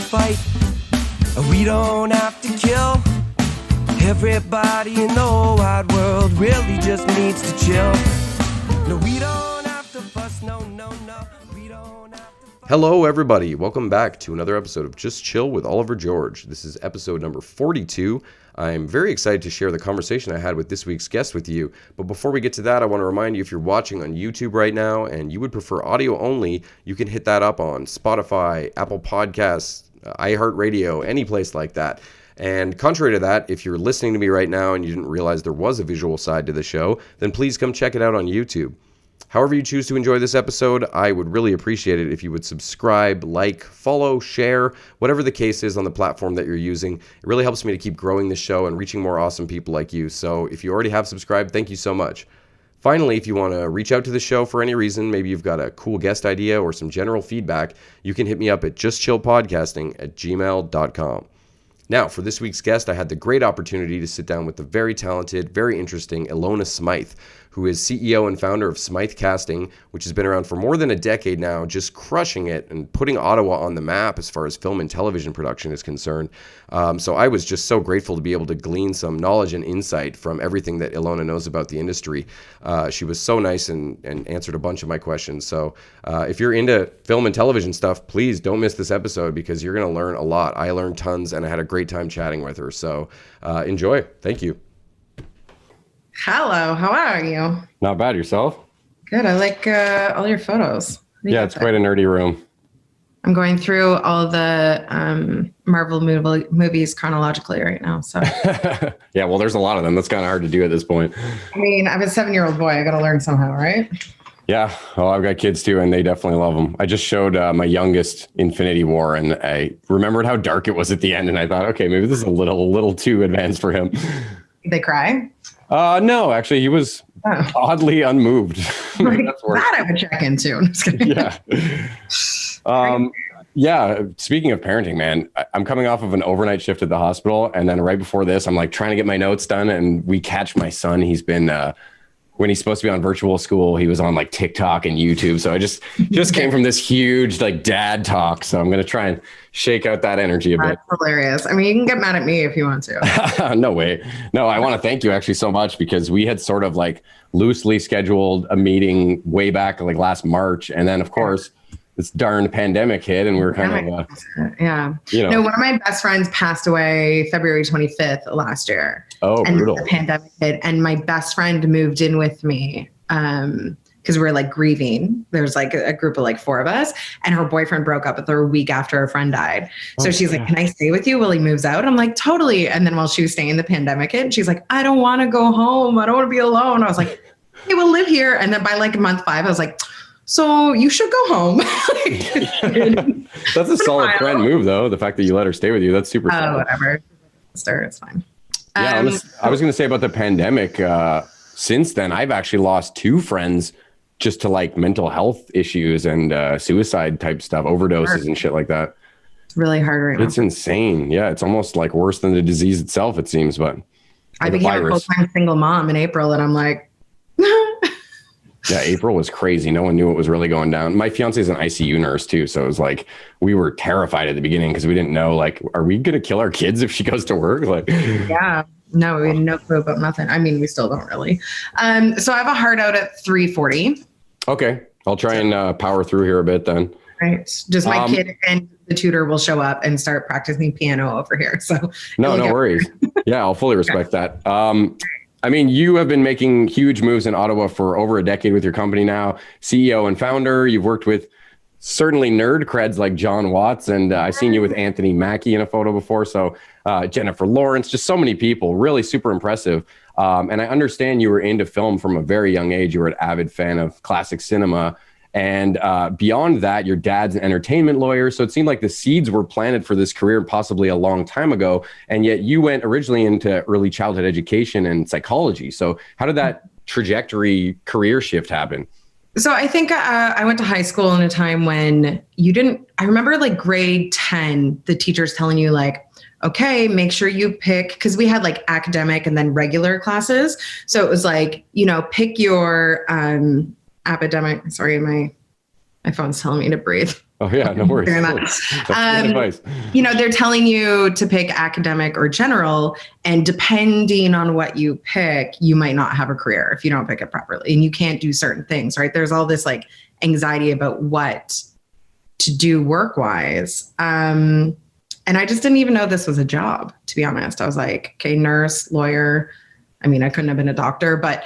fight. We don't have to kill. Everybody in the whole wide world really just needs to chill. No, we don't have to fuss, no, we don't have to fuss. Hello everybody, welcome back to another episode of Just Chill with Oliver George. This is episode number 42. I'm very excited to share the conversation I had with this week's guest with you. But before we get to that, I want to remind you, if you're watching on YouTube right now and you would prefer audio only, you can hit that up on Spotify, Apple Podcasts, iHeartRadio, any place like that. And contrary to that, if you're listening to me right now and you didn't realize there was a visual side to the show, then please come check it out on YouTube. However you choose to enjoy this episode, I would really appreciate it if you would subscribe, like, follow, share, whatever the case is on the platform that you're using. It really helps me to keep growing the show and reaching more awesome people like you. So if you already have subscribed, thank you so much. Finally, if you want to reach out to the show for any reason, maybe you've got a cool guest idea or some general feedback, you can hit me up at justchillpodcasting@gmail.com. Now, for this week's guest, I had the great opportunity to sit down with the very talented, very interesting Ilona Smyth, who is CEO and founder of Smyth Casting, which has been around for more than a decade now, just crushing it and putting Ottawa on the map as far as film and television production is concerned. So I was just so grateful to be able to glean some knowledge and insight from everything that Ilona knows about the industry. She was so nice and answered a bunch of my questions. So if you're into film and television stuff, please don't miss this episode because you're going to learn a lot. I learned tons and I had a great time chatting with her. So enjoy. Thank you. Hello, how are you? Not bad. Yourself? Good. I like all your photos. Yeah, it's quite a nerdy room. I'm going through all the Marvel movies chronologically right now. So yeah, well, there's a lot of them. That's kind of hard to do at this point. I mean, I'm a 7-year-old boy. I got to learn somehow, right? Yeah. Oh, I've got kids too, and they definitely love them. I just showed my youngest Infinity War, and I remembered how dark it was at the end, and I thought, okay, maybe this is a little too advanced for him. Did they cry? No, actually, he was oddly unmoved. That I would check into. I'm just kidding. Yeah. Yeah. Speaking of parenting, man, I'm coming off of an overnight shift at the hospital. And then right before this, I'm like trying to get my notes done. And we catch my son. He's been, when he's supposed to be on virtual school, he was on like TikTok and YouTube. So I just came from this huge like dad talk. So I'm going to try and shake out that energy a bit. That's hilarious. I mean, you can get mad at me if you want to. No way. No, I want to thank you actually so much because we had sort of like loosely scheduled a meeting way back like last March. And then of course this darn pandemic hit and we were kind of, yeah. You know, one of my best friends passed away February 25th last year. Oh, and brutal. The pandemic hit and my best friend moved in with me. Because we're like grieving. There's like a group of like 4 of us and her boyfriend broke up with her a week after her friend died. So she's like, can I stay with you while he moves out? I'm like, totally. And then while she was staying, the pandemic hit and she's like, I don't want to go home. I don't want to be alone. I was like, hey, we'll live here. And then by like month 5, I was like, so you should go home. That's a solid friend move though. The fact that you let her stay with you, that's super solid. Whatever. It's fine. Yeah, I was going to say about the pandemic, since then, I've actually lost 2 friends just to like mental health issues and suicide type stuff, overdoses and shit like that. It's really hard right now. It's insane. Yeah, it's almost like worse than the disease itself, it seems. But I became a full-time single mom in April and I'm like... Yeah, April was crazy. No one knew what was really going down. My fiance is an ICU nurse too. So it was like, we were terrified at the beginning because we didn't know, like, are we going to kill our kids if she goes to work? Like, yeah, no, we had no clue about nothing. I mean, we still don't really. So I have a hard out at 3:40. Okay. I'll try and power through here a bit then. Right. Just my kid and the tutor will show up and start practicing piano over here. So no worries. Yeah, I'll fully respect that. I mean, you have been making huge moves in Ottawa for over a decade with your company now, CEO and founder. You've worked with certainly nerd creds like John Watts, and I've seen you with Anthony Mackie in a photo before. So Jennifer Lawrence, just so many people, really super impressive. And I understand you were into film from a very young age. You were an avid fan of classic cinema. And beyond that, your dad's an entertainment lawyer. So it seemed like the seeds were planted for this career possibly a long time ago. And yet you went originally into early childhood education and psychology. So how did that trajectory career shift happen? So I think I went to high school in a time when I remember like grade 10, the teachers telling you like, okay, make sure you pick, because we had like academic and then regular classes. So it was like, pick your academic, sorry, my phone's telling me to breathe. Oh yeah, no worries. Very That's much. good advice. They're telling you to pick academic or general, and depending on what you pick, you might not have a career if you don't pick it properly, and you can't do certain things, right? There's all this like anxiety about what to do work-wise. And I just didn't even know this was a job, to be honest. I was like, okay, nurse, lawyer. I mean, I couldn't have been a doctor, but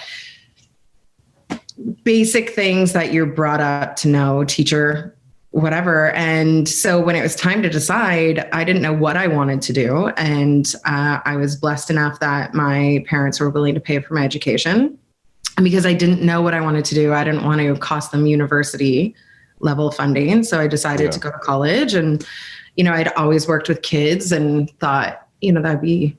basic things that you're brought up to know, teacher, whatever. And so when it was time to decide, I didn't know what I wanted to do. And I was blessed enough that my parents were willing to pay for my education. And because I didn't know what I wanted to do, I didn't want to cost them university level funding. So I decided to go to college. And, I'd always worked with kids and thought, that'd be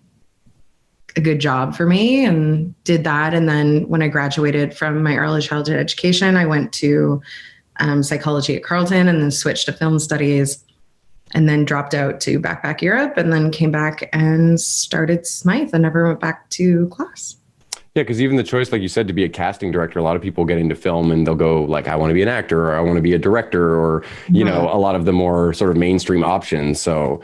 a good job for me, and did that. And then when I graduated from my early childhood education, I went to psychology at Carleton, and then switched to film studies, and then dropped out to backpack Europe, and then came back and started Smyth and never went back to class. Yeah, because even the choice, like you said, to be a casting director, a lot of people get into film and they'll go like, I want to be an actor, or I want to be a director, or, a lot of the more sort of mainstream options. So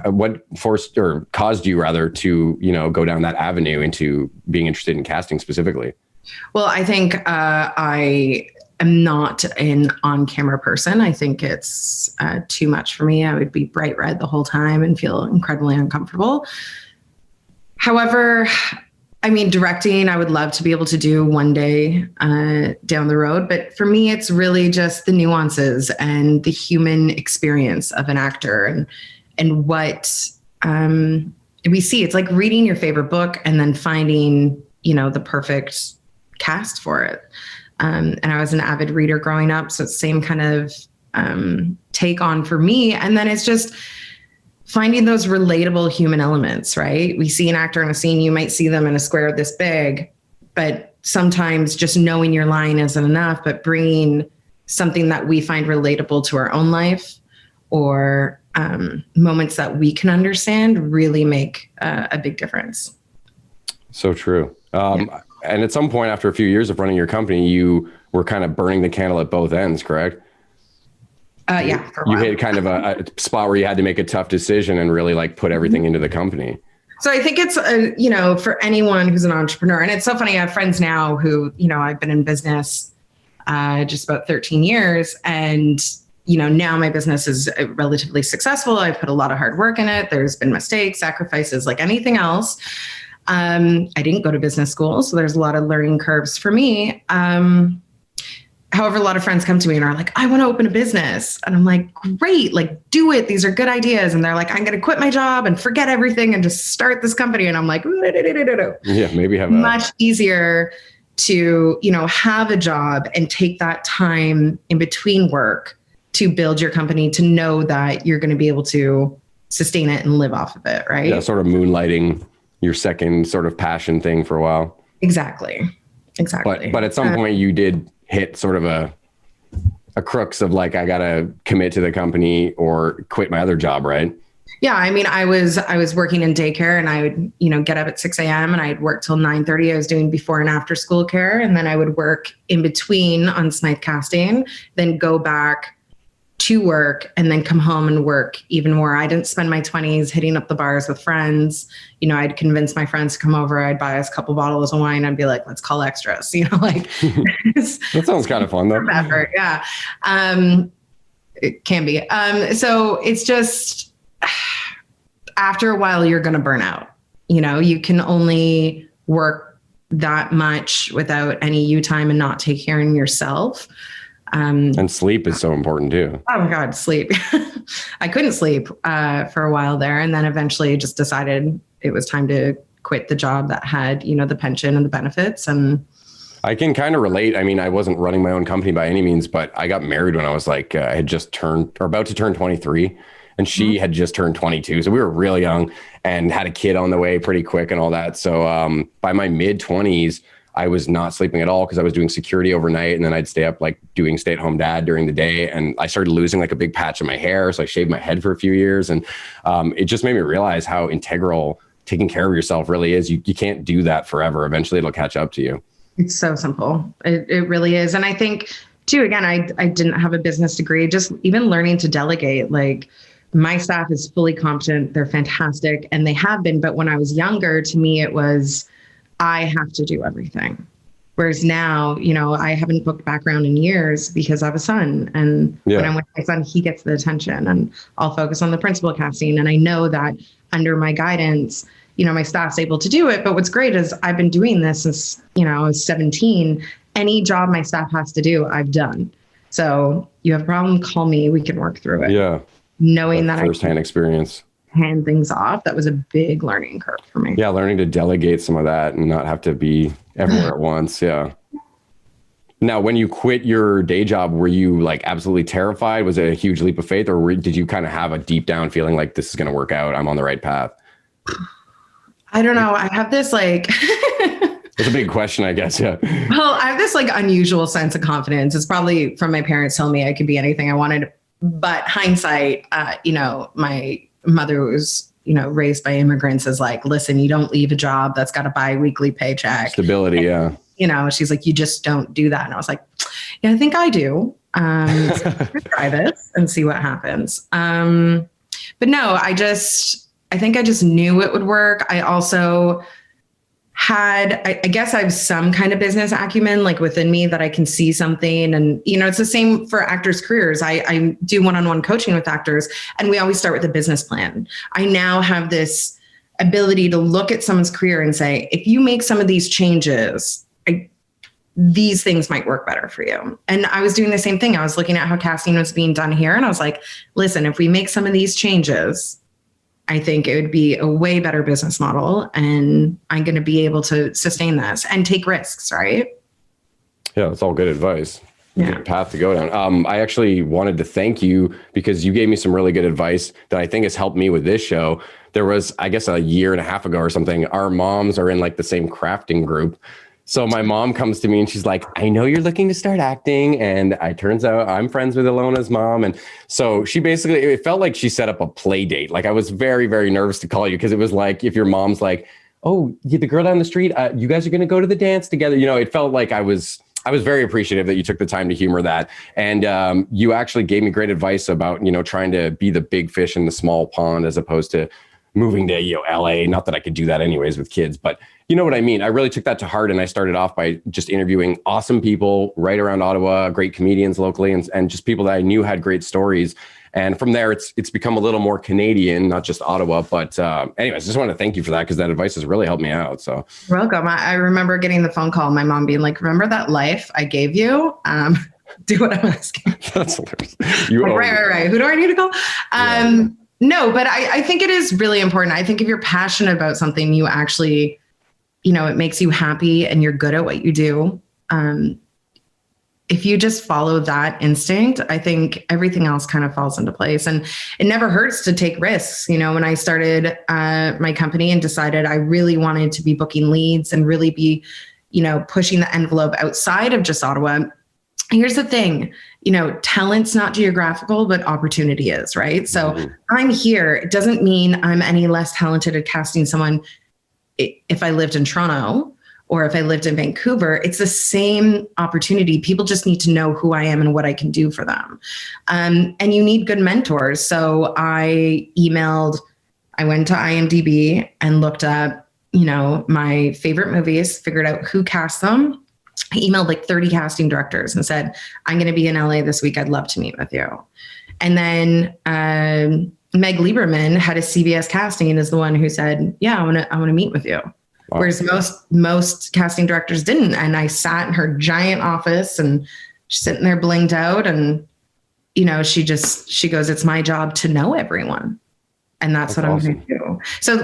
what forced or caused you rather to, go down that avenue into being interested in casting specifically? Well, I think I am not an on-camera person. I think it's too much for me. I would be bright red the whole time and feel incredibly uncomfortable. However, directing, I would love to be able to do one day down the road. But for me, it's really just the nuances and the human experience of an actor, and what we see. It's like reading your favorite book and then finding, the perfect cast for it. And I was an avid reader growing up, so it's the same kind of take on for me. And then it's just finding those relatable human elements, right? We see an actor in a scene, you might see them in a square this big, but sometimes just knowing your line isn't enough, but bringing something that we find relatable to our own life, or moments that we can understand, really make a big difference. So true. And at some point after a few years of running your company, you were kind of burning the candle at both ends, correct? Yeah. For a you while. hit kind of a spot where you had to make a tough decision and really like put everything into the company. So I think it's, for anyone who's an entrepreneur, and it's so funny, I have friends now who, I've been in business just about 13 years, and, now my business is relatively successful. I've put a lot of hard work in it. There's been mistakes, sacrifices, like anything else. I didn't go to business school, so there's a lot of learning curves for me. However, a lot of friends come to me and are like, I want to open a business. And I'm like, great, like do it. These are good ideas. And they're like, I'm going to quit my job and forget everything and just start this company. And I'm like, yeah, maybe have much easier to, have a job and take that time in between work to build your company, to know that you're going to be able to sustain it and live off of it. Right. Yeah. Sort of moonlighting your second sort of passion thing for a while. Exactly. But at some point you did hit sort of a crux of like, I got to commit to the company or quit my other job, right? Yeah. I was working in daycare, and I would, get up at 6 a.m. and I'd work till 9:30. I was doing before and after school care. And then I would work in between on Smyth Casting, then go back to work, and then come home and work even more. I didn't spend my 20s hitting up the bars with friends. I'd convince my friends to come over. I'd buy us a couple bottles of wine. I'd be like, let's call extras, That sounds kind of fun though. Effort, yeah. It can be. So it's just, after a while, you're going to burn out. You can only work that much without any you time and not take care of yourself. And sleep is so important too. Oh my God, sleep. I couldn't sleep for a while there. And then eventually just decided it was time to quit the job that had, the pension and the benefits. And I can kind of relate. I wasn't running my own company by any means, but I got married when I was like, I had just turned or about to turn 23, and she had just turned 22. So we were really young and had a kid on the way pretty quick and all that. So by my mid 20s, I was not sleeping at all because I was doing security overnight, and then I'd stay up like doing stay-at-home dad during the day. And I started losing like a big patch of my hair. So I shaved my head for a few years. And it just made me realize how integral taking care of yourself really is. You can't do that forever. Eventually it'll catch up to you. It's so simple. It really is. And I think too, again, I didn't have a business degree, just even learning to delegate. Like my staff is fully competent. They're fantastic and they have been. But when I was younger, to me, it was, I have to do everything. Whereas now, I haven't booked background in years because I have a son. And when I'm with my son, he gets the attention and I'll focus on the principal casting. And I know that under my guidance, my staff's able to do it. But what's great is I've been doing this since, I was 17. Any job my staff has to do, I've done. So you have a problem, call me, we can work through it. Yeah. Knowing that firsthand experience. Hand things off, that was a big learning curve for me. Yeah, learning to delegate some of that and not have to be everywhere at once. Yeah. Now, when you quit your day job, were you like absolutely terrified? Was it a huge leap of faith, or did you kind of have a deep down feeling like this is going to work out? I'm on the right path. I don't know. I have this like it's a big question, I guess. Yeah. Well, I have this like unusual sense of confidence. It's probably from my parents telling me I could be anything I wanted. But hindsight, my mother was, raised by immigrants, is like, listen, you don't leave a job that's got a bi-weekly paycheck. Stability, and, yeah. She's like, you just don't do that. And I was like, yeah, I think I do. So try this and see what happens. But no, I think I just knew it would work. I also had, I guess I have some kind of business acumen like within me that I can see something. And, it's the same for actors' careers. I do one-on-one coaching with actors and we always start with a business plan. I now have this ability to look at someone's career and say, if you make some of these changes, these things might work better for you. And I was doing the same thing. I was looking at how casting was being done here. And I was like, listen, if we make some of these changes, I think it would be a way better business model and I'm going to be able to sustain this and take risks, right? Yeah, that's all good advice. Yeah. Good path to go down. I actually wanted to thank you because you gave me some really good advice that I think has helped me with this show. There was, I guess, a year and a half ago or something, our moms are in like the same crafting group. So my mom comes to me and she's like, I know you're looking to start acting. And it turns out I'm friends with Ilona's mom. And so she basically, it felt like she set up a play date. Like I was very, very nervous to call you because it was like, if your mom's like, oh, the girl down the street, you guys are going to go to the dance together. It felt like I was very appreciative that you took the time to humor that. And you actually gave me great advice about, trying to be the big fish in the small pond as opposed to moving to, LA. Not that I could do that anyways with kids, but you know what I mean? I really took that to heart. And I started off by just interviewing awesome people right around Ottawa, great comedians locally, and just people that I knew had great stories. And from there, it's become a little more Canadian, not just Ottawa. But anyways, I just want to thank you for that because that advice has really helped me out. So you're welcome. I remember getting the phone call, my mom being like, remember that life I gave you? Do what I'm asking. That's hilarious. Right. Who do I need to call? No, but I think it is really important. I think if you're passionate about something, you actually, it makes you happy and you're good at what you do. If you just follow that instinct, I think everything else kind of falls into place. And it never hurts to take risks. When I started my company and decided I really wanted to be booking leads and really be, pushing the envelope outside of just Ottawa. Here's the thing, talent's not geographical, but opportunity is, right? So I'm here. It doesn't mean I'm any less talented at casting someone if I lived in Toronto or if I lived in Vancouver. It's the same opportunity. People just need to know who I am and what I can do for them. And you need good mentors. So I went to IMDb and looked up, my favorite movies, figured out who cast them. I emailed like 30 casting directors and said, I'm going to be in LA this week. I'd love to meet with you. And then Meg Lieberman, head of CBS casting, is the one who said, yeah, I want to meet with you. Wow. Whereas most casting directors didn't. And I sat in her giant office and she's sitting there blinged out. And, she goes, it's my job to know everyone. And that's what awesome. I'm going to do. So,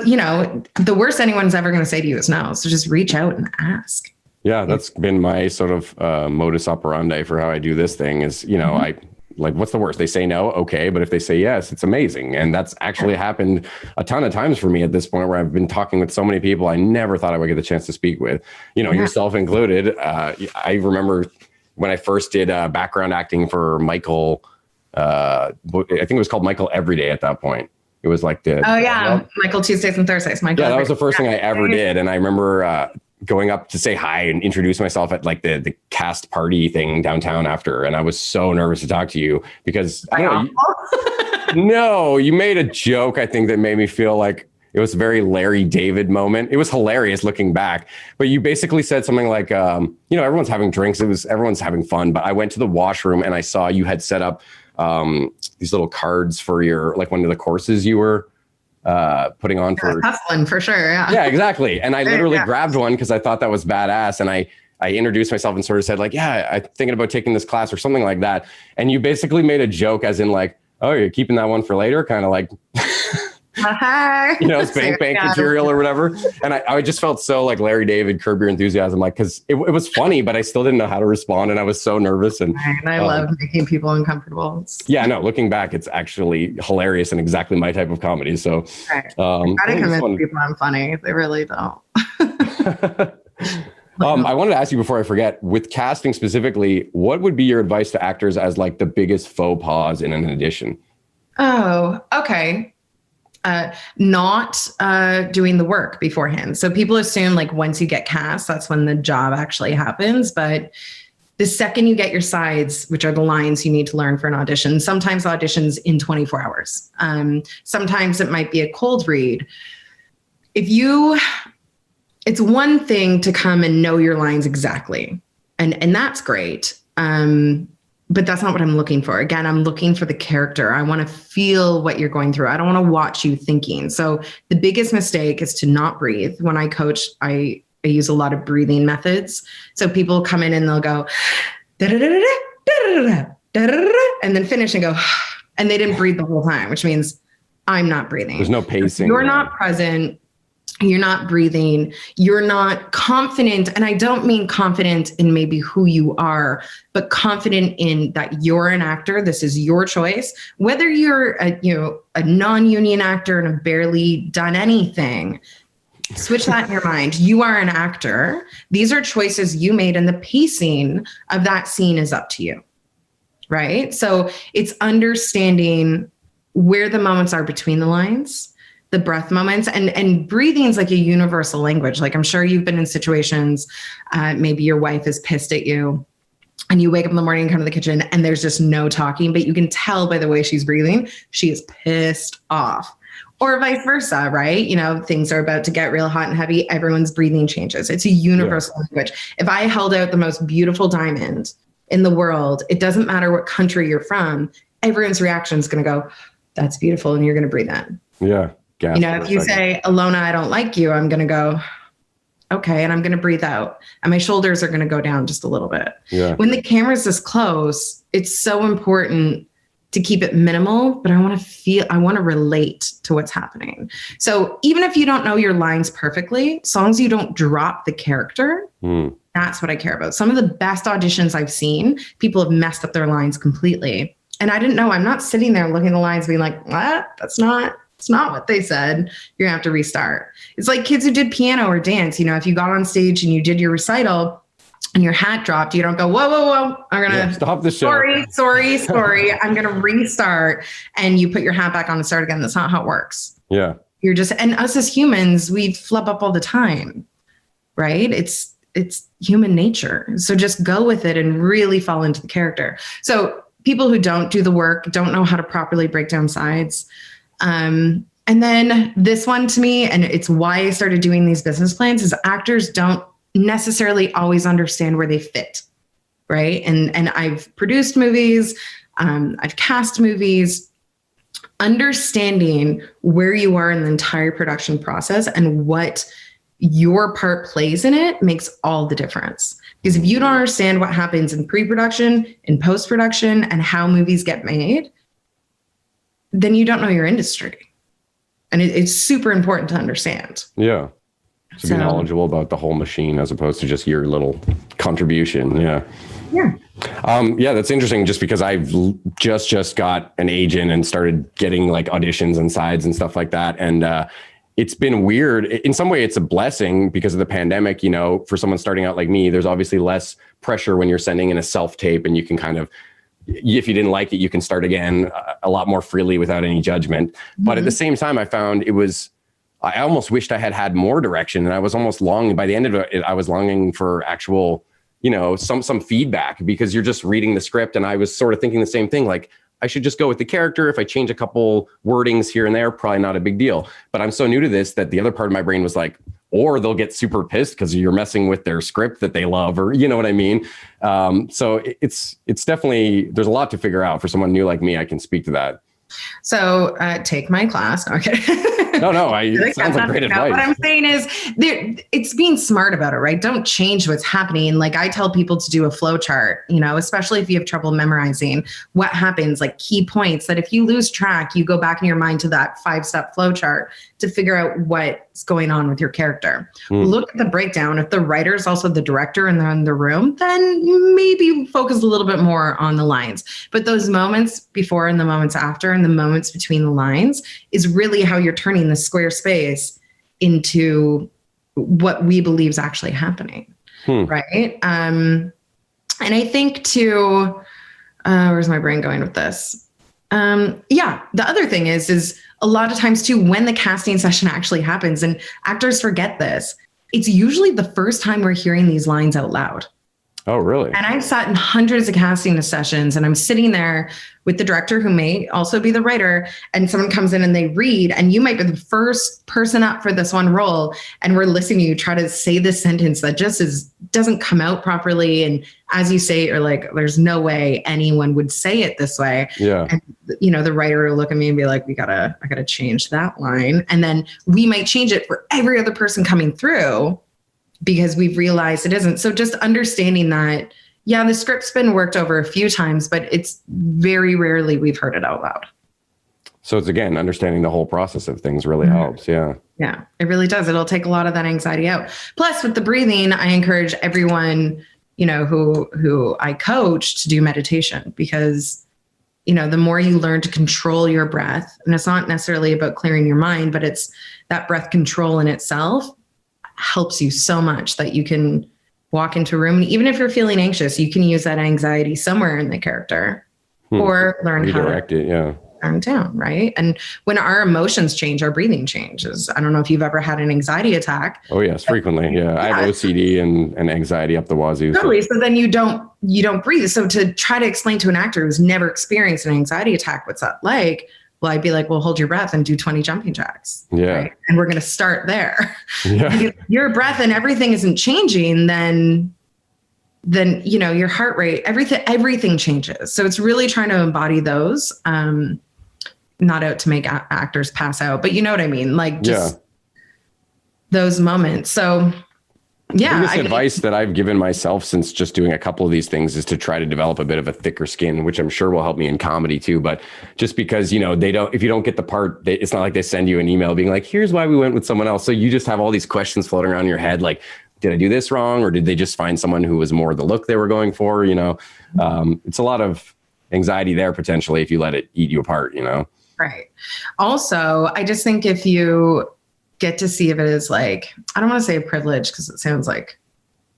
the worst anyone's ever going to say to you is no. So just reach out and ask. Yeah, that's been my sort of modus operandi for how I do this thing is, I like, what's the worst? They say no. Okay. But if they say yes, it's amazing. And that's actually happened a ton of times for me at this point where I've been talking with so many people I never thought I would get the chance to speak with, yourself included. I remember when I first did background acting for Michael, I think it was called Michael Everyday at that point. It was like Michael Tuesdays and Thursdays. Michael. Yeah, that was the first thing I ever did. And I remember going up to say hi and introduce myself at like the cast party thing downtown after. And I was so nervous to talk to you because I don't know, no, you made a joke, I think, that made me feel like it was a very Larry David moment. It was hilarious looking back, but you basically said something like, everyone's having drinks. Everyone's having fun, but I went to the washroom and I saw you had set up these little cards for your, like one of the courses you were putting on for hustling for sure. Yeah, exactly. And I literally grabbed one because I thought that was badass. And I introduced myself and sort of said like, yeah, I'm thinking about taking this class or something like that. And you basically made a joke as in like, oh, you're keeping that one for later, kind of like, spank material or whatever. And I just felt so like Larry David, Curb Your Enthusiasm, like, because it was funny, but I still didn't know how to respond. And I was so nervous. And I love making people uncomfortable. Yeah, no, looking back, it's actually hilarious and exactly my type of comedy. So I gotta convince people I'm funny. They really don't. I wanted to ask you before I forget, with casting specifically, what would be your advice to actors as like the biggest faux pas in an audition? Oh, okay. Not doing the work beforehand. So people assume like once you get cast, that's when the job actually happens. But the second you get your sides, which are the lines you need to learn for an audition, sometimes auditions in 24 hours. Sometimes it might be a cold read. It's one thing to come and know your lines exactly. And that's great. But that's not what I'm looking for. Again, I'm looking for the character. I want to feel what you're going through. I don't want to watch you thinking. So the biggest mistake is to not breathe. When I coach, I use a lot of breathing methods. So people come in and they'll go, and then finish and go, and they didn't breathe the whole time, which means I'm not breathing. There's no pacing. You're not present. You're not breathing. You're not confident. And I don't mean confident in maybe who you are, but confident in that you're an actor. This is your choice. Whether you're a non-union actor and have barely done anything, switch that in your mind. You are an actor. These are choices you made, and the pacing of that scene is up to you. Right? So it's understanding where the moments are between the lines, the breath moments, and breathing is like a universal language. Like I'm sure you've been in situations, maybe your wife is pissed at you and you wake up in the morning and come to the kitchen and there's just no talking, but you can tell by the way she's breathing, she is pissed off. Or vice versa, right? Things are about to get real hot and heavy. Everyone's breathing changes. It's a universal language. If I held out the most beautiful diamond in the world, it doesn't matter what country you're from, everyone's reaction is going to go, that's beautiful. And you're going to breathe in. Yeah. If you say, Ilona, I don't like you, I'm going to go, okay. And I'm going to breathe out. And my shoulders are going to go down just a little bit. Yeah. When the camera's this close, it's so important to keep it minimal, but I want to relate to what's happening. So even if you don't know your lines perfectly, as long as you don't drop the character, that's what I care about. Some of the best auditions I've seen, people have messed up their lines completely. And I didn't know. I'm not sitting there looking at the lines being like, what? It's not what they said. You're gonna have to restart. It's like kids who did piano or dance. If you got on stage and you did your recital and your hat dropped, you don't go, whoa. I'm gonna stop the show. Sorry. I'm gonna restart. And you put your hat back on and start again. That's not how it works. Yeah. And us as humans, we flub up all the time, right? It's human nature. So just go with it and really fall into the character. So people who don't do the work, don't know how to properly break down sides. And then this one to me, and it's why I started doing these business plans, is actors don't necessarily always understand where they fit, right? And I've produced movies, I've cast movies. Understanding where you are in the entire production process and what your part plays in it makes all the difference. Because if you don't understand what happens in pre-production, in post-production, and how movies get made, then you don't know your industry. And it's super important to understand. Yeah. To be knowledgeable about the whole machine as opposed to just your little contribution. Yeah. Yeah. That's interesting just because I've just got an agent and started getting like auditions and sides and stuff like that. And it's been weird. In some way, it's a blessing because of the pandemic. For someone starting out like me, there's obviously less pressure when you're sending in a self-tape and you can kind of, if you didn't like it, you can start again a lot more freely without any judgment. Mm-hmm. But at the same time, I found it was I almost wished I had more direction, and I was almost longing, by the end of it, I was longing for actual, some feedback, because you're just reading the script. And I was sort of thinking the same thing, like, I should just go with the character. If I change a couple wordings here and there, probably not a big deal. But I'm so new to this that the other part of my brain was like, or they'll get super pissed because you're messing with their script that they love, or you know what I mean? So it's definitely, there's a lot to figure out for someone new like me. I can speak to that. So take my class. No, I'm kidding. No, it sounds like great advice. What I'm saying is it's being smart about it, right? Don't change what's happening. Like I tell people to do a flow chart, especially if you have trouble memorizing what happens, like key points that if you lose track, you go back in your mind to that 5-step flow chart to figure out what's going on with your character. Look at the breakdown. If the writer is also the director and they're in the room, then maybe focus a little bit more on the lines. But those moments before and the moments after and the moments between the lines is really how you're turning the square space into what we believe is actually happening. Right. And I think too, where's my brain going with this? The other thing is a lot of times too, when the casting session actually happens, and actors forget this, it's usually the first time we're hearing these lines out loud. Oh, really? And I've sat in hundreds of casting sessions, and I'm sitting there with the director who may also be the writer, and someone comes in and they read, and you might be the first person up for this one role, and we're listening to you try to say this sentence that just doesn't come out properly. And as you say it, you're like, there's no way anyone would say it this way. Yeah. And the writer will look at me and be like, I gotta change that line. And then we might change it for every other person coming through, because we've realized it isn't. So just understanding that, the script's been worked over a few times, but it's very rarely we've heard it out loud. So it's, again, understanding the whole process of things really helps. Yeah. Yeah, it really does. It'll take a lot of that anxiety out. Plus with the breathing, I encourage everyone, who I coach to do meditation, because, the more you learn to control your breath, and it's not necessarily about clearing your mind, but it's that breath control in itself helps you so much that you can walk into a room. And even if you're feeling anxious, you can use that anxiety somewhere in the character or learn how to redirect it. Yeah. Calm down. Right. And when our emotions change, our breathing changes. I don't know if you've ever had an anxiety attack. Oh yes. Frequently. Yeah. I have OCD and anxiety up the wazoo. Totally. So then you don't breathe. So to try to explain to an actor who's never experienced an anxiety attack, what's that like? Well, I'd be like, well, hold your breath and do 20 jumping jacks. Yeah. Right? And we're going to start there. Yeah. If your breath and everything isn't changing, then your heart rate, everything changes. So it's really trying to embody those, not out to make actors pass out, but you know what I mean? Like just those moments. So yeah. The advice that I've given myself since just doing a couple of these things is to try to develop a bit of a thicker skin, which I'm sure will help me in comedy too. But just because, if you don't get the part, it's not like they send you an email being like, here's why we went with someone else. So you just have all these questions floating around in your head. Like, did I do this wrong? Or did they just find someone who was more the look they were going for? It's a lot of anxiety there potentially if you let it eat you apart, Right. Also, I just think if you get to see if it is like, I don't want to say a privilege because it sounds like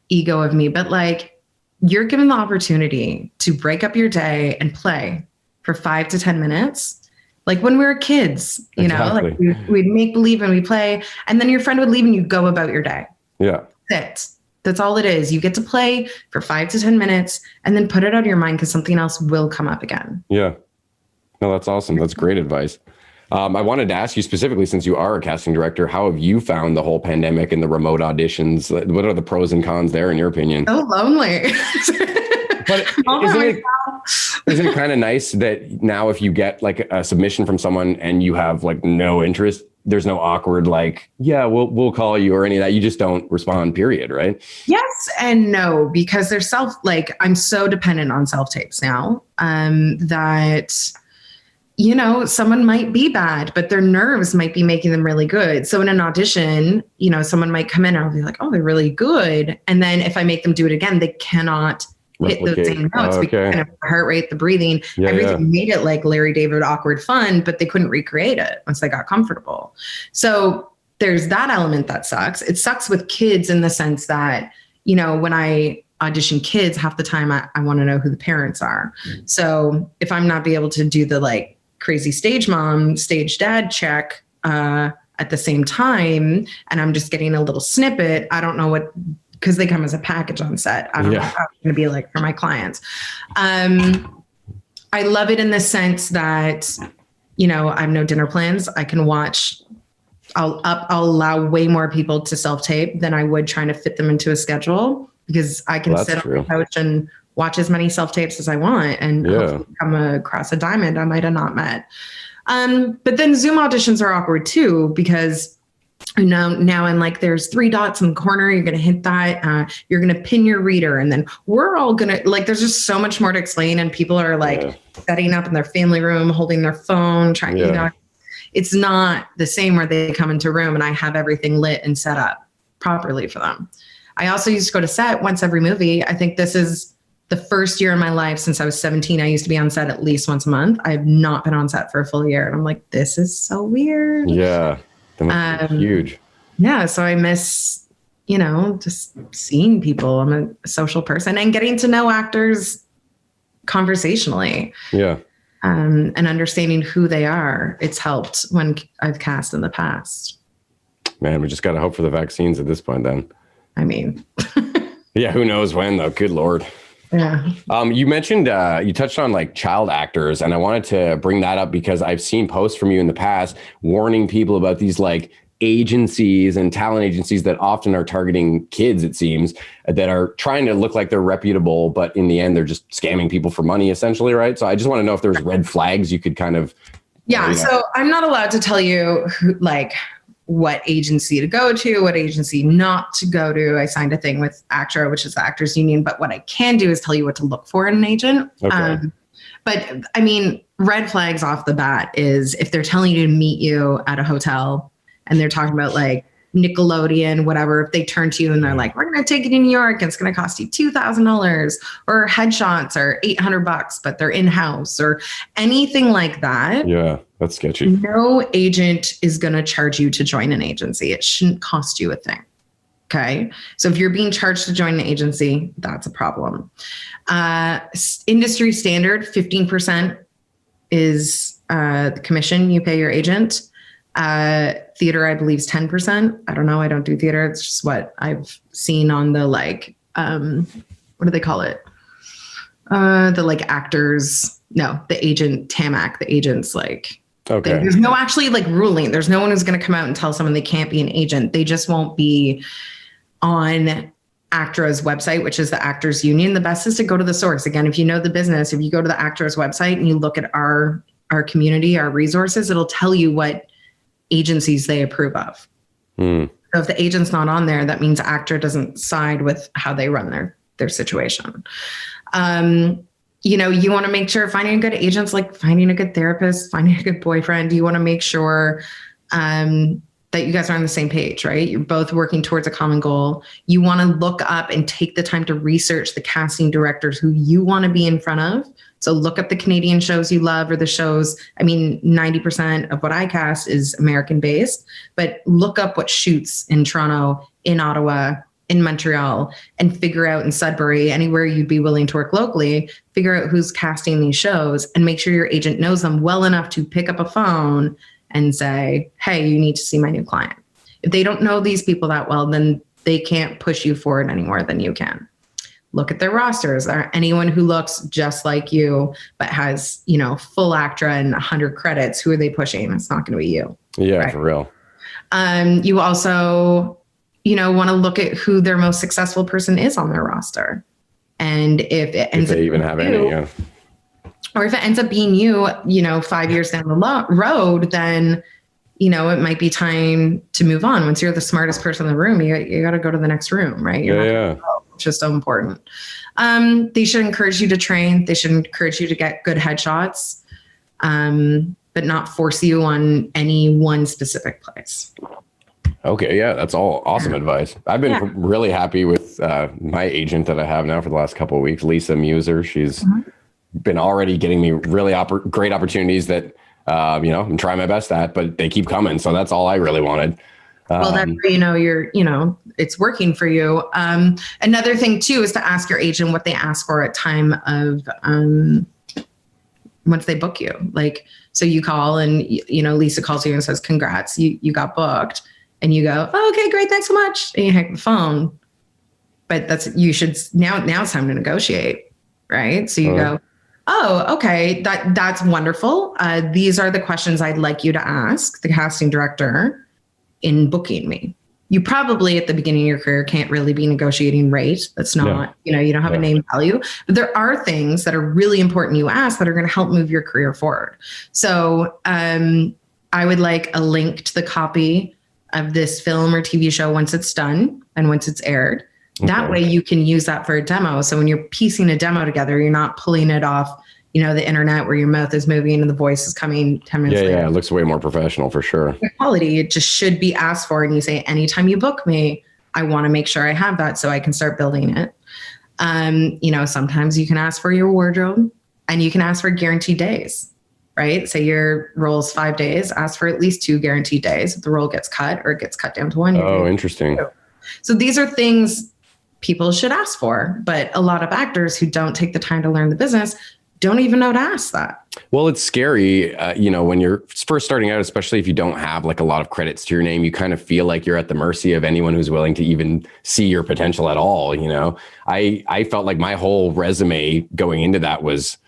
ego of me, but like you're given the opportunity to break up your day and play for 5 to 10 minutes. Like when we were kids, like we'd make believe and we play, and then your friend would leave and you go about your day. Yeah. That's all it is. You get to play for 5 to 10 minutes and then put it out of your mind because something else will come up again. Yeah. No, that's awesome. That's great advice. I wanted to ask you specifically, since you are a casting director, how have you found the whole pandemic and the remote auditions? What are the pros and cons there, in your opinion? So lonely. But isn't it kind of nice that now if you get like a submission from someone and you have like no interest, there's no awkward like, yeah, we'll call you or any of that. You just don't respond, period, right? Yes and no, because there's I'm so dependent on self-tapes now that someone might be bad, but their nerves might be making them really good. So in an audition, someone might come in and I'll be like, oh, they're really good. And then if I make them do it again, they cannot hit those same notes because of the heart rate, the breathing, everything made it like Larry David awkward fun, but they couldn't recreate it once they got comfortable. So there's that element that sucks. It sucks with kids in the sense that, when I audition kids, half the time I want to know who the parents are. So if I'm not be able to do the like crazy stage mom, stage dad check, at the same time and I'm just getting a little snippet, I don't know what, because they come as a package on set. I don't know how it's going to be like for my clients. I love it in the sense that, you know, I have no dinner plans. I can watch. I'll allow way more people to self-tape than I would trying to fit them into a schedule, because I can sit on the couch and watch as many self-tapes as I want and hopefully come across a diamond I might have not met. But then Zoom auditions are awkward too, because now I'm like, there's 3 dots in the corner. You're going to hit that. You're going to pin your reader. And then we're all going to, like, there's just so much more to explain. And people are like setting up in their family room, holding their phone, trying, you know, it's not the same where they come into a room and I have everything lit and set up properly for them. I also used to go to set once every movie. I think this is the first year in my life since I was 17. I used to be on set at least once a month. I have not been on set for a full year. And I'm like, this is so weird. Yeah. Huge. Yeah. So I miss, you know, just seeing people. I'm a social person and getting to know actors conversationally. Yeah. And understanding who they are. It's helped when I've cast in the past. Man, we just got to hope for the vaccines at this point then. I mean, yeah, who knows when though? Good Lord. Yeah. You mentioned, you touched on like child actors, and I wanted to bring that up because I've seen posts from you in the past warning people about these like agencies and talent agencies that often are targeting kids, it seems, that are trying to look like they're reputable, but in the end, they're just scamming people for money essentially, right? So I just want to know if there's red flags you could kind of... Yeah, you know. So I'm not allowed to tell you who, like, what agency to go to, what agency not to go to. I signed a thing with ACTRA, which is the Actors Union, but what I can do is tell you what to look for in an agent. Okay. But I mean, red flags off the bat is if they're telling you to meet you at a hotel and they're talking about like Nickelodeon, whatever, if they turn to you and they're like, we're going to take you to New York and it's going to cost you $2,000, or headshots are $800, but they're in-house, or anything like that. Yeah, that's sketchy. No agent is going to charge you to join an agency. It shouldn't cost you a thing. Okay. So if you're being charged to join an agency, that's a problem. Industry standard, 15% is the commission you pay your agent. Theater, I believe, is 10%. I don't know. I don't do theater. It's just what I've seen on the like, what do they call it? The like actors, no, the agent, TAMAC, the agents like, okay. There's no actually like ruling. There's no one who's going to come out and tell someone they can't be an agent. They just won't be on ACTRA's website, which is the Actors Union. The best is to go to the source. Again, if you know the business, if you go to the ACTRA's website and you look at our community, our resources, it'll tell you what agencies they approve of. So if the agent's not on there, that means ACTRA doesn't side with how they run their situation. You know, you want to make sure finding a good agent's like finding a good therapist, finding a good boyfriend. You want to make sure that you guys are on the same page, right? You're both working towards a common goal. You want to look up and take the time to research the casting directors who you want to be in front of. So look up the Canadian shows you love, or the shows, I mean, 90% of what I cast is American based, but look up what shoots in Toronto, in Ottawa, in Montreal, and figure out in Sudbury, anywhere you'd be willing to work locally, figure out who's casting these shows and make sure your agent knows them well enough to pick up a phone and say, hey, you need to see my new client. If they don't know these people that well, then they can't push you forward any more than you can. Look at their rosters. Are anyone who looks just like you, but has, you know, full ACTRA and 100 credits, who are they pushing? It's not going to be you. Yeah, right? For real. You also, you know, want to look at who their most successful person is on their roster. And if it ends if they up even have any, yeah. Or if it ends up being you, you know, 5 years down the road, then, you know, it might be time to move on. Once you're the smartest person in the room, you got to go to the next room, right? Yeah. It's just so important. They should encourage you to train. They should encourage you to get good headshots, but not force you on any one specific place. Okay, yeah, that's all awesome advice. I've been really happy with my agent that I have now for the last couple of weeks, Lisa Muser. She's been already getting me really great opportunities that, you know, I'm trying my best at, but they keep coming. So that's all I really wanted. Well, that's where, you know, it's working for you. Another thing too is to ask your agent what they ask for at time of once they book you. Like, so you call and, you know, Lisa calls you and says, congrats, you got booked. And you go, oh, okay, great, thanks so much. And you hang up the phone. But now it's time to negotiate, right? So you go, oh, okay, that's wonderful. These are the questions I'd like you to ask the casting director in booking me. You probably at the beginning of your career can't really be negotiating rate. That's not, you know, you don't have a name value, but there are things that are really important you ask that are going to help move your career forward. So I would like a link to the copy of this film or TV show once it's done and once it's aired. That way you can use that for a demo. So when you're piecing a demo together, you're not pulling it off, you know, the internet where your mouth is moving and the voice is coming 10 minutes later. Yeah, it looks way more professional for sure. The quality, it just should be asked for. And you say, anytime you book me, I want to make sure I have that so I can start building it. You know, sometimes you can ask for your wardrobe and you can ask for guaranteed days, right? Say your role's 5 days, ask for at least 2 guaranteed days. If the role gets cut or it gets cut down to 1. Oh, interesting. So these are things people should ask for, but a lot of actors who don't take the time to learn the business don't even know to ask that. Well, it's scary, you know, when you're first starting out, especially if you don't have like a lot of credits to your name, you kind of feel like you're at the mercy of anyone who's willing to even see your potential at all. You know, I felt like my whole resume going into that was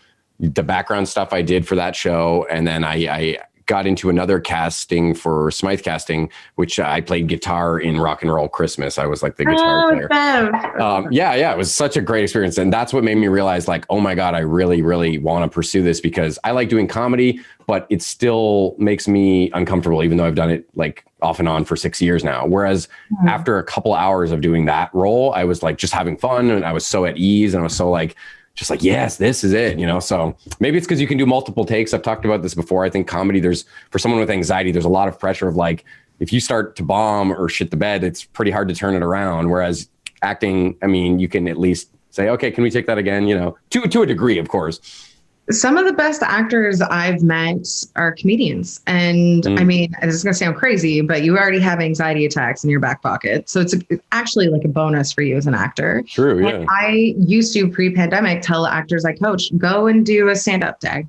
the background stuff I did for that show. And then I got into another casting for Smyth Casting, which I played guitar in Rock and Roll Christmas. I was like the guitar player. Yeah, it was such a great experience. And that's what made me realize like, oh my God, I really, really want to pursue this because I like doing comedy, but it still makes me uncomfortable, even though I've done it like off and on for 6 years now. Whereas after a couple hours of doing that role, I was like just having fun and I was so at ease and I was so like, just like, yes, this is it, you know? So maybe it's because you can do multiple takes. I've talked about this before. I think comedy, for someone with anxiety, there's a lot of pressure of like, if you start to bomb or shit the bed, it's pretty hard to turn it around. Whereas acting, I mean, you can at least say, okay, can we take that again? You know, to a degree, of course. Some of the best actors I've met are comedians. And I mean, this is going to sound crazy, but you already have anxiety attacks in your back pocket. So it's actually like a bonus for you as an actor. True, yeah. And I used to pre-pandemic tell actors I coached, go and do a stand-up day.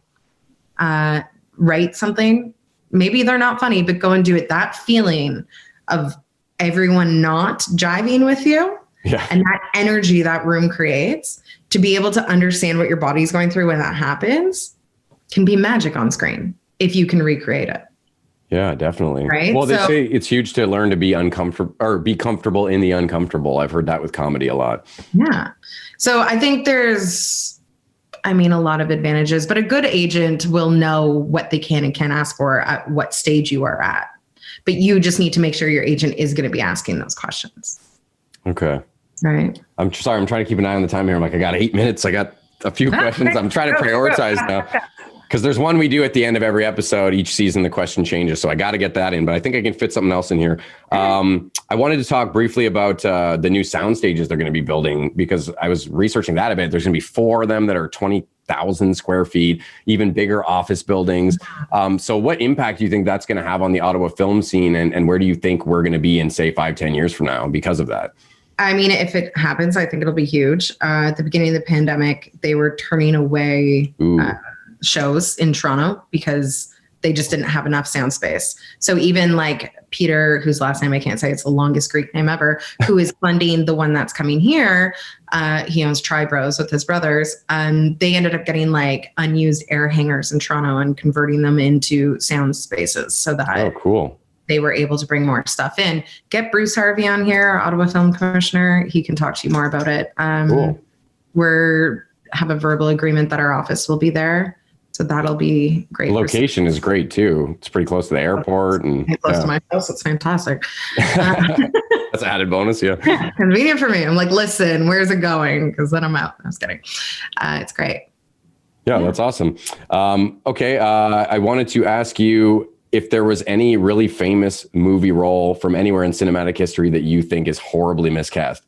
Write something. Maybe they're not funny, but go and do it. That feeling of everyone not jiving with you and that energy that room creates, to be able to understand what your body's going through when that happens can be magic on screen if you can recreate it. Yeah, definitely. Right. Well, they say it's huge to learn to be uncomfortable or be comfortable in the uncomfortable. I've heard that with comedy a lot. Yeah. So I think there's, a lot of advantages, but a good agent will know what they can and can't ask for at what stage you are at. But you just need to make sure your agent is going to be asking those questions. Okay. Right. I'm sorry. I'm trying to keep an eye on the time here. I'm like, I got 8 minutes. I got a few questions. I'm trying to prioritize now because there's one we do at the end of every episode. Each season, the question changes. So I got to get that in, but I think I can fit something else in here. I wanted to talk briefly about the new sound stages they're going to be building because I was researching that a bit. There's going to be 4 of them that are 20,000 square feet, even bigger office buildings. So what impact do you think that's going to have on the Ottawa film scene? And where do you think we're going to be in, say, 5-10 years from now because of that? If it happens, I think it'll be huge. At the beginning of the pandemic, they were turning away shows in Toronto because they just didn't have enough sound space. So even like Peter, whose last name I can't say, it's the longest Greek name ever, who is funding the one that's coming here. He owns Tribros with his brothers. They ended up getting like unused air hangers in Toronto and converting them into sound spaces so that cool. They were able to bring more stuff in. Get Bruce Harvey on here, our Ottawa Film Commissioner. He can talk to you more about it. Cool. We have a verbal agreement that our office will be there. So that'll be great. The location is great too. It's pretty close to the airport and close to my house. It's fantastic. That's an added bonus. Yeah. Convenient for me. I'm like, listen, where's it going? Because then I'm out. I was kidding. It's great. Yeah, that's awesome. Okay. I wanted to ask you if there was any really famous movie role from anywhere in cinematic history that you think is horribly miscast.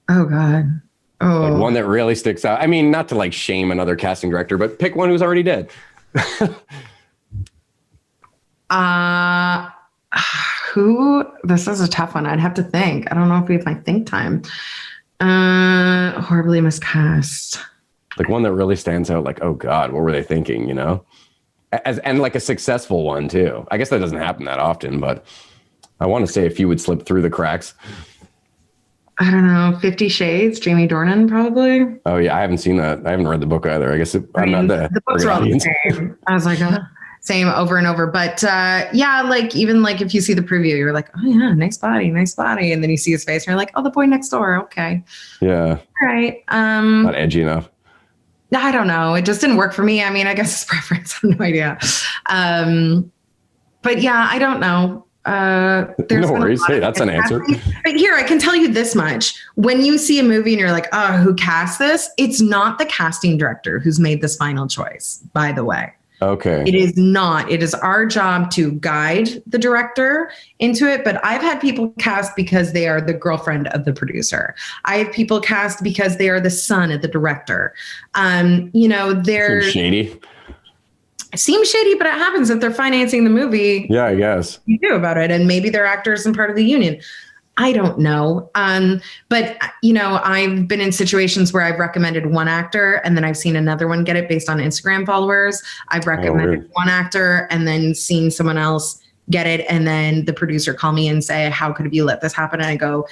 Oh God. Oh, like one that really sticks out. Not to like shame another casting director, but pick one who's already dead. This is a tough one. I'd have to think. I don't know if we have my think time. Horribly miscast. Like one that really stands out, like, oh God, what were they thinking, you know? And like a successful one too. I guess that doesn't happen that often, but I want to say a few would slip through the cracks. I don't know, 50 Shades, Jamie Dornan, probably. Oh yeah, I haven't seen that. I haven't read the book either. I guess I'm not the books are all the same. I was like, same over and over. But yeah, like even like if you see the preview, you're like, oh yeah, nice body. And then you see his face and you're like, oh, the boy next door. Okay. Yeah. All right. Not edgy enough. I don't know. It just didn't work for me. I mean, I guess it's preference. I have no idea. But yeah, I don't know. No worries. Hey, that's an answer. But here, I can tell you this much. When you see a movie and you're like, oh, who cast this? It's not the casting director who's made this final choice, by the way. Okay. It is not. It is our job to guide the director into it. But I've had people cast because they are the girlfriend of the producer. I have people cast because they are the son of the director. They're shady. Seems shady, but it happens if they're financing the movie. Yeah, I guess. You do about it. And maybe they're actors and part of the union. I don't know. But I've been in situations where I've recommended one actor and then I've seen another one get it based on Instagram followers. I've recommended one actor and then seen someone else get it. And then the producer call me and say, how could you let this happen? And I go,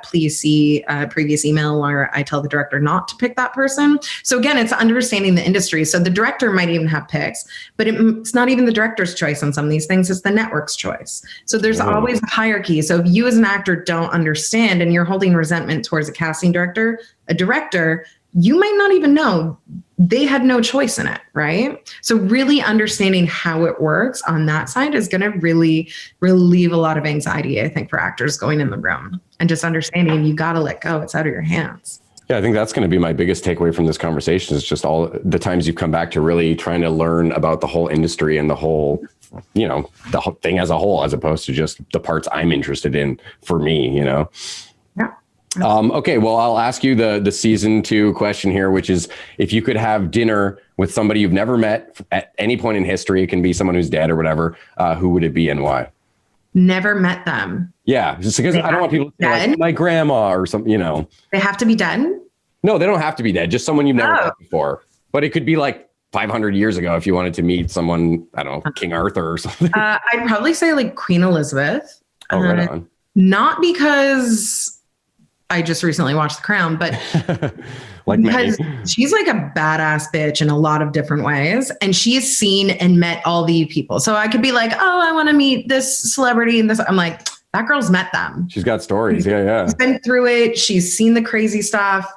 please see a previous email, or I tell the director not to pick that person. So again, it's understanding the industry. So the director might even have picks, but it's not even the director's choice on some of these things. It's the network's choice. So there's always a hierarchy. So if you as an actor don't understand and you're holding resentment towards a casting director, a director, you might not even know they had no choice in it, right? So really understanding how it works on that side is going to really relieve a lot of anxiety, I think, for actors going in the room, and just understanding you got to let go. It's out of your hands. Yeah, I think that's going to be my biggest takeaway from this conversation is just all the times you've come back to really trying to learn about the whole industry and the whole, the whole thing as a whole, as opposed to just the parts I'm interested in for me, Yeah. Okay, well, I'll ask you the season 2 question here, which is if you could have dinner with somebody you've never met at any point in history, it can be someone who's dead or whatever, who would it be and why? Never met them. Yeah, just because I don't want people to say like my grandma or something, They have to be dead? No, they don't have to be dead, just someone you've never met before. But it could be like 500 years ago if you wanted to meet someone, I don't know, King Arthur or something. I'd probably say like Queen Elizabeth. Oh, right on. Not because I just recently watched The Crown, but because she's like a badass bitch in a lot of different ways. And she has seen and met all the people. So I could be like, oh, I want to meet this celebrity and this. I'm like, that girl's met them. She's got stories. Yeah. She's been through it. She's seen the crazy stuff,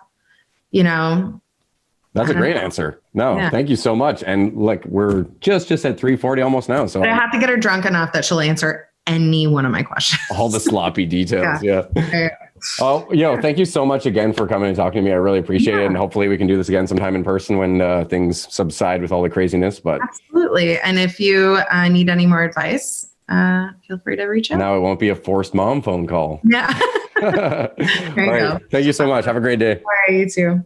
That's a great answer. No, Thank you so much. And like, we're just at 3:40 almost now. So but I have to get her drunk enough that she'll answer any one of my questions. All the sloppy details. Yeah. Oh, thank you so much again for coming and talking to me. I really appreciate it. And hopefully we can do this again sometime in person when things subside with all the craziness. But absolutely. And if you need any more advice, feel free to reach out. Now it won't be a forced mom phone call. Yeah. There you go. Thank you so much. Have a great day. All right, you too.